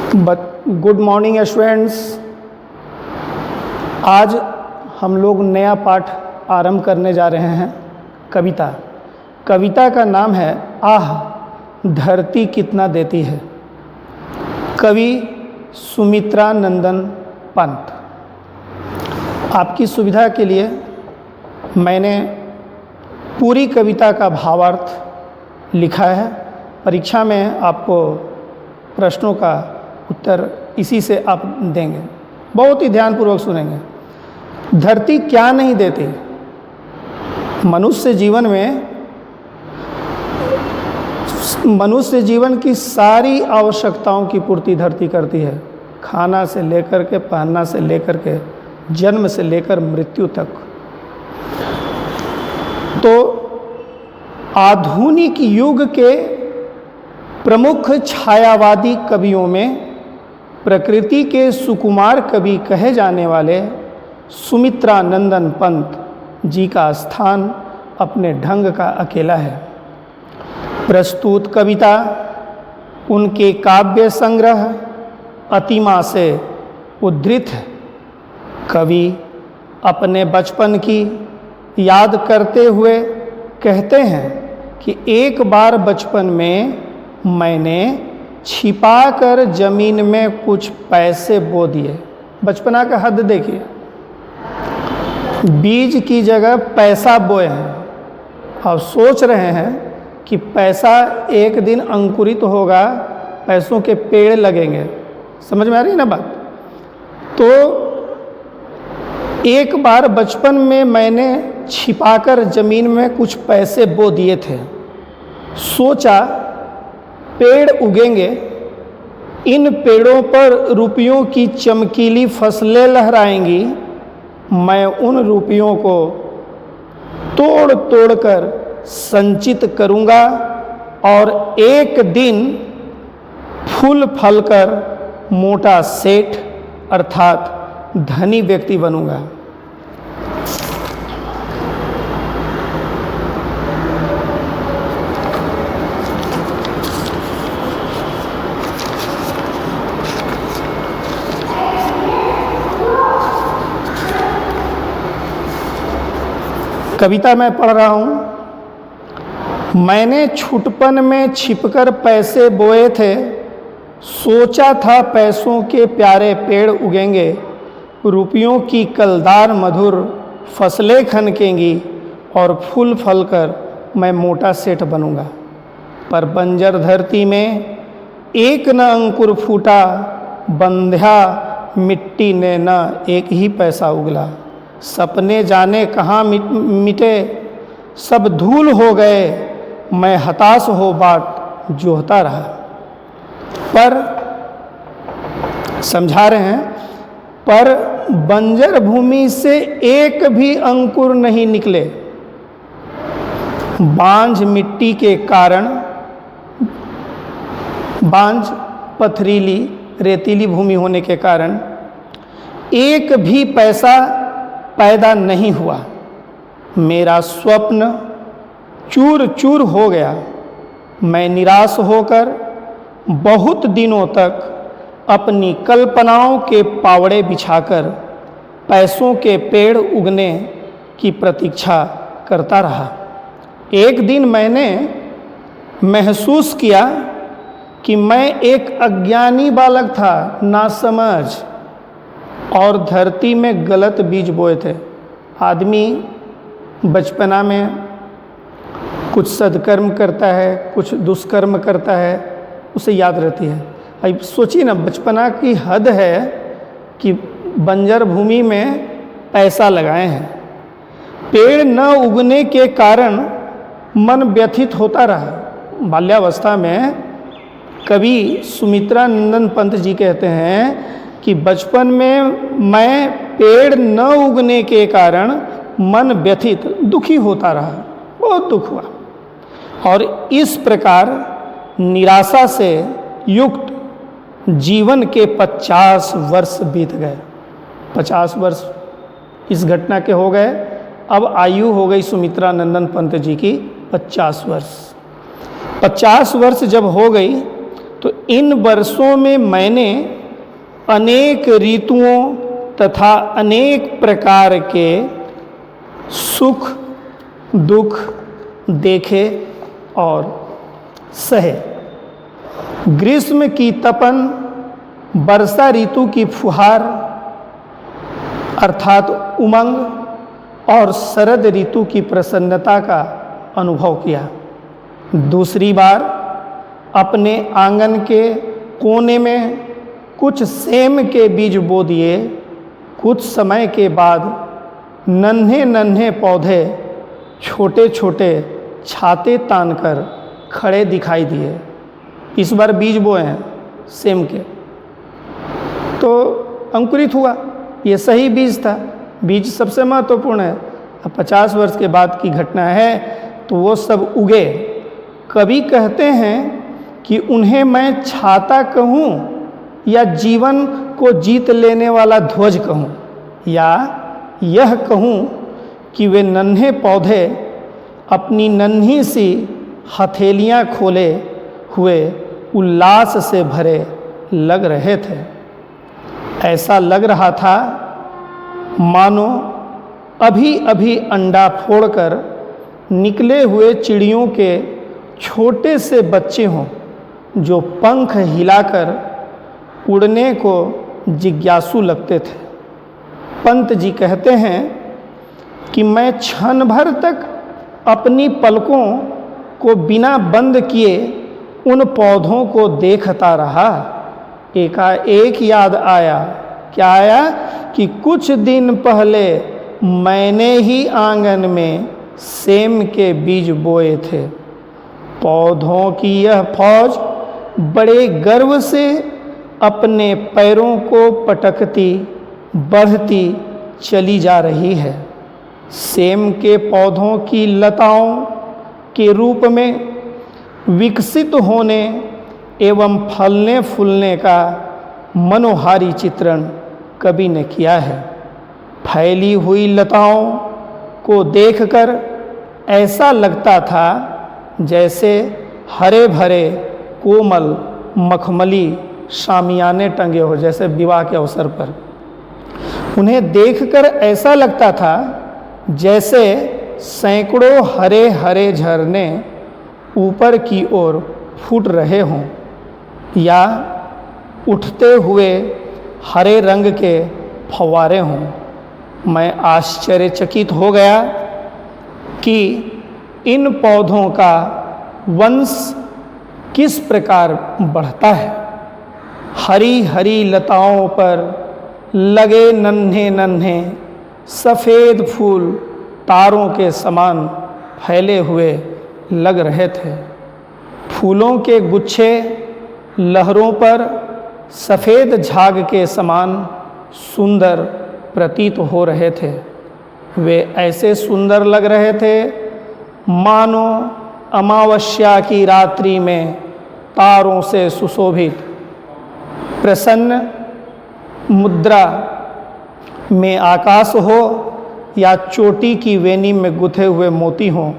Good morning students. आज हम लोग नया पाठ आरंभ करने जा रहे हैं। कविता का नाम है आह धरती कितना देती है। कवि सुमित्रा नंदन पंत। आपकी सुविधा के लिए मैंने पूरी कविता का भावार्थ लिखा है। परीक्षा में आपको प्रश्नों का उत्तर इसी से आप देंगे। बहुत ही ध्यानपूर्वक सुनेंगे। धरती क्या नहीं देती। मनुष्य जीवन की सारी आवश्यकताओं की पूर्ति धरती करती है। खाना से लेकर के, पहनना से लेकर के, जन्म से लेकर मृत्यु तक। तो आधुनिक युग के प्रमुख छायावादी कवियों में प्रकृति के सुकुमार कवि कहे जाने वाले सुमित्रा नंदन पंत जी का स्थान अपने ढंग का अकेला है। प्रस्तुत कविता उनके काव्य संग्रह अतिमा से उद्धृत है। कवि अपने बचपन की याद करते हुए कहते हैं कि एक बार बचपन में मैंने छिपाकर जमीन में कुछ पैसे बो दिए। बचपना का हद देखिए। बीज की जगह पैसा बोए हैं और सोच रहे हैं कि पैसा एक दिन अंकुरित होगा, पैसों के पेड़ लगेंगे। समझ में आ रही है ना बात। तो एक बार बचपन में मैंने छिपाकर जमीन में कुछ पैसे बो दिए थे। सोचा पेड़ उगेंगे, इन पेड़ों पर रुपयों की चमकीली फसलें लहराएंगी। मैं उन रुपयों को तोड़ तोड़ कर संचित करूंगा और एक दिन फूल फल कर मोटा सेठ अर्थात धनी व्यक्ति बनूंगा। कविता मैं पढ़ रहा हूँ। मैंने छुटपन में छिपकर पैसे बोए थे। सोचा था पैसों के प्यारे पेड़ उगेंगे, रुपयों की कलदार मधुर फसलें खनकेंगी और फूल फल कर मैं मोटा सेठ बनूंगा। पर बंजर धरती में एक न अंकुर फूटा, बंध्या मिट्टी ने न एक ही पैसा उगला। सपने जाने कहाँ मिटे, सब धूल हो गए। मैं हताश हो बाट जोहता रहा। पर समझा रहे हैं, पर बंजर भूमि से एक भी अंकुर नहीं निकले। बांझ मिट्टी के कारण, बांझ पथरीली रेतीली भूमि होने के कारण एक भी पैसा पैदा नहीं हुआ। मेरा स्वप्न चूर चूर हो गया। मैं निराश होकर बहुत दिनों तक अपनी कल्पनाओं के पावड़े बिछाकर पैसों के पेड़ उगने की प्रतीक्षा करता रहा। एक दिन मैंने महसूस किया कि मैं एक अज्ञानी बालक था, नासमझ, और धरती में गलत बीज बोए थे। आदमी बचपना में कुछ सद्कर्म करता है, कुछ दुष्कर्म करता है, उसे याद रहती है। अब सोचिए ना, बचपना की हद है कि बंजर भूमि में पैसा लगाए हैं। पेड़ न उगने के कारण मन व्यथित होता रहा। बाल्यावस्था में कवि सुमित्रा नंदन पंत जी कहते हैं कि बचपन में मैं पेड़ न उगने के कारण मन व्यथित, दुखी होता रहा, बहुत दुख हुआ। और इस प्रकार निराशा से युक्त जीवन के 50 वर्ष बीत गए। 50 वर्ष इस घटना के हो गए। अब आयु हो गई सुमित्रा नंदन पंत जी की 50 वर्ष। 50 वर्ष जब हो गई तो इन वर्षों में मैंने अनेक ऋतुओं तथा अनेक प्रकार के सुख दुख देखे और सहे। ग्रीष्म की तपन, वर्षा ऋतु की फुहार अर्थात उमंग और शरद ऋतु की प्रसन्नता का अनुभव किया। दूसरी बार अपने आंगन के कोने में कुछ सेम के बीज बो दिए। कुछ समय के बाद नन्हे नन्हे पौधे छोटे छोटे छाते तानकर खड़े दिखाई दिए। इस बार बीज बोए हैं सेम के, तो अंकुरित हुआ। ये सही बीज था। बीज सबसे महत्वपूर्ण है। अब 50 वर्ष के बाद की घटना है तो वो सब उगे। कवि कहते हैं कि उन्हें मैं छाता कहूँ या जीवन को जीत लेने वाला ध्वज कहूँ, या यह कहूँ कि वे नन्हे पौधे अपनी नन्ही सी हथेलियाँ खोले हुए उल्लास से भरे लग रहे थे। ऐसा लग रहा था मानो अभी अभी अंडा फोड़कर निकले हुए चिड़ियों के छोटे से बच्चे हों जो पंख हिलाकर उड़ने को जिज्ञासु लगते थे। पंत जी कहते हैं कि मैं क्षण भर तक अपनी पलकों को बिना बंद किए उन पौधों को देखता रहा। एकाएक याद आया, क्या आया, कि कुछ दिन पहले मैंने ही आंगन में सेम के बीज बोए थे। पौधों की यह फौज बड़े गर्व से अपने पैरों को पटकती बढ़ती चली जा रही है। सेम के पौधों की लताओं के रूप में विकसित होने एवं फलने फूलने का मनोहारी चित्रण कवि ने किया है। फैली हुई लताओं को देखकर ऐसा लगता था जैसे हरे भरे कोमल मखमली शामियाने टंगे हो, जैसे विवाह के अवसर पर। उन्हें देखकर ऐसा लगता था जैसे सैकड़ों हरे हरे झरने ऊपर की ओर फूट रहे हों या उठते हुए हरे रंग के फव्वारे हों। मैं आश्चर्यचकित हो गया कि इन पौधों का वंश किस प्रकार बढ़ता है। हरी हरी लताओं पर लगे नन्हे नन्हे सफ़ेद फूल तारों के समान फैले हुए लग रहे थे। फूलों के गुच्छे लहरों पर सफ़ेद झाग के समान सुंदर प्रतीत हो रहे थे। वे ऐसे सुंदर लग रहे थे मानो अमावस्या की रात्रि में तारों से सुशोभित प्रसन्न मुद्रा में आकाश हो या चोटी की वेनी में गुथे हुए मोती हों।